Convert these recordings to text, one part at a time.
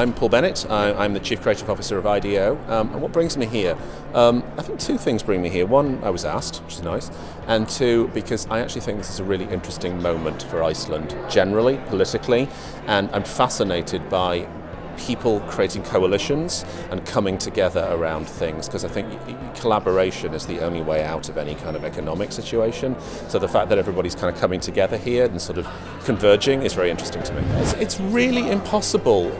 I'm Paul Bennett. I'm the Chief Creative Officer of IDEO. And what brings me here? I think two things bring me here. One, I was asked, which is nice, and two, because I actually think this is a really interesting moment for Iceland, generally, politically, and I'm fascinated by people creating coalitions and coming together around things, because I think collaboration is the only way out of any kind of economic situation. So the fact that everybody's kind of coming together here and sort of converging is very interesting to me. It's really impossible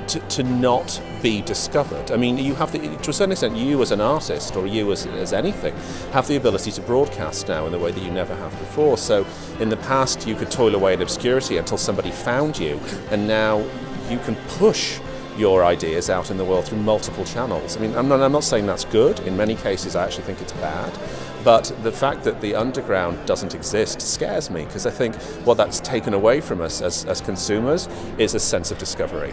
to not be discovered. I mean, you have to a certain extent, you as an artist or you as anything have the ability to broadcast now in the way that you never have before. So in the past you could toil away in obscurity until somebody found you, and now you can push your ideas out in the world through multiple channels. I mean, I'm not saying that's good. In many cases I actually think it's bad, but the fact that the underground doesn't exist scares me, because I think what that's taken away from us as consumers is a sense of discovery.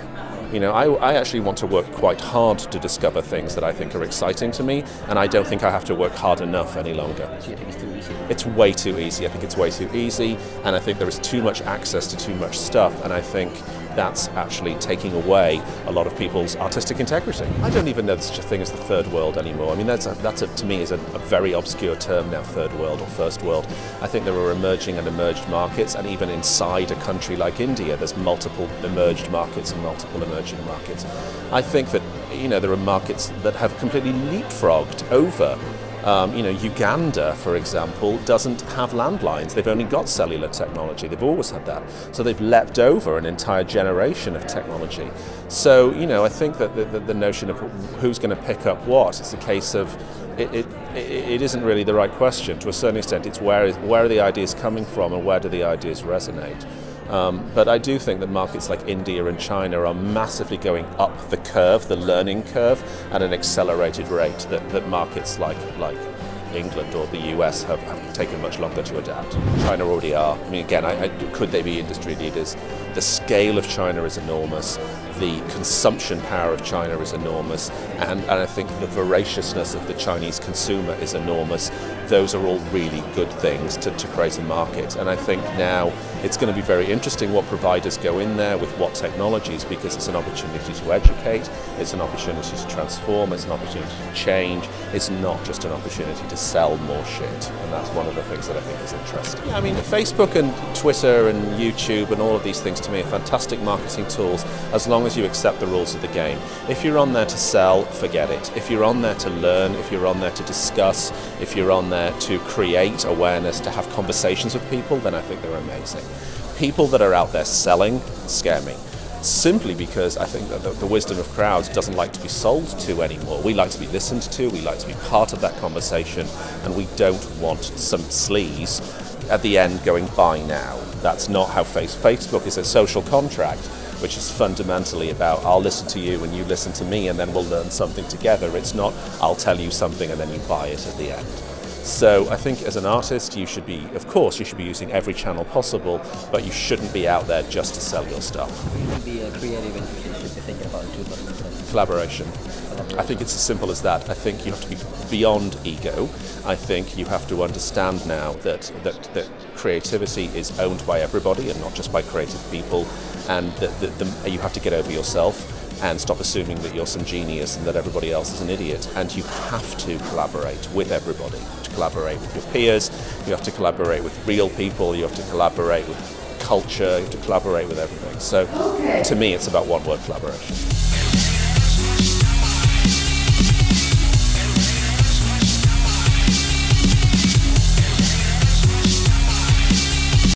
You know, I actually want to work quite hard to discover things that I think are exciting to me, and I don't think I have to work hard enough any longer. So you think it's too easy? It's way too easy. I think it's way too easy, and I think there is too much access to too much stuff, and I think that's actually taking away a lot of people's artistic integrity. I don't even know there's such a thing as the third world anymore. I mean, that's to me is a very obscure term now, third world or first world. I think there are emerging and emerged markets, and even inside a country like India, there's multiple emerged markets and multiple emerging markets. I think that, you know, there are markets that have completely leapfrogged over. You know, Uganda, for example, doesn't have landlines. They've only got cellular technology. They've always had that. So they've leapt over an entire generation of technology. So, you know, I think that the notion of who's going to pick up what is a case of it isn't really the right question. To a certain extent, it's where are the ideas coming from and where do the ideas resonate? But I do think that markets like India and China are massively going up the curve, the learning curve, at an accelerated rate that markets like England or the US have taken much longer to adapt. China already are. I mean, again, could they be industry leaders? The scale of China is enormous. The consumption power of China is enormous, and I think the voraciousness of the Chinese consumer is enormous. Those are all really good things to create a market, and I think now it's going to be very interesting what providers go in there with what technologies, because it's an opportunity to educate, it's an opportunity to transform, it's an opportunity to change, it's not just an opportunity to sell more shit, and that's one of the things that I think is interesting. Yeah, I mean, Facebook and Twitter and YouTube and all of these things to me are fantastic marketing tools as long as you accept the rules of the game. If you're on there to sell, forget it. If you're on there to learn, if you're on there to discuss, if you're on there to create awareness, to have conversations with people, then I think they're amazing. People that are out there selling scare me, simply because I think that the wisdom of crowds doesn't like to be sold to anymore. We like to be listened to, we like to be part of that conversation, and we don't want some sleaze at the end going, buy now. That's not how Facebook is a social contract, which is fundamentally about I'll listen to you and you listen to me and then we'll learn something together. It's not I'll tell you something and then you buy it at the end. So I think as an artist you should be, of course, you should be using every channel possible, but you shouldn't be out there just to sell your stuff. What do you think the creative industry should be thinking about in 2010? Collaboration. I think it's as simple as that. I think you have to be beyond ego. I think you have to understand now that creativity is owned by everybody and not just by creative people, and that you have to get over yourself and stop assuming that you're some genius and that everybody else is an idiot. And you have to collaborate with everybody. You have to collaborate with your peers, you have to collaborate with real people, you have to collaborate with culture, you have to collaborate with everything. So to me it's about one word: collaboration.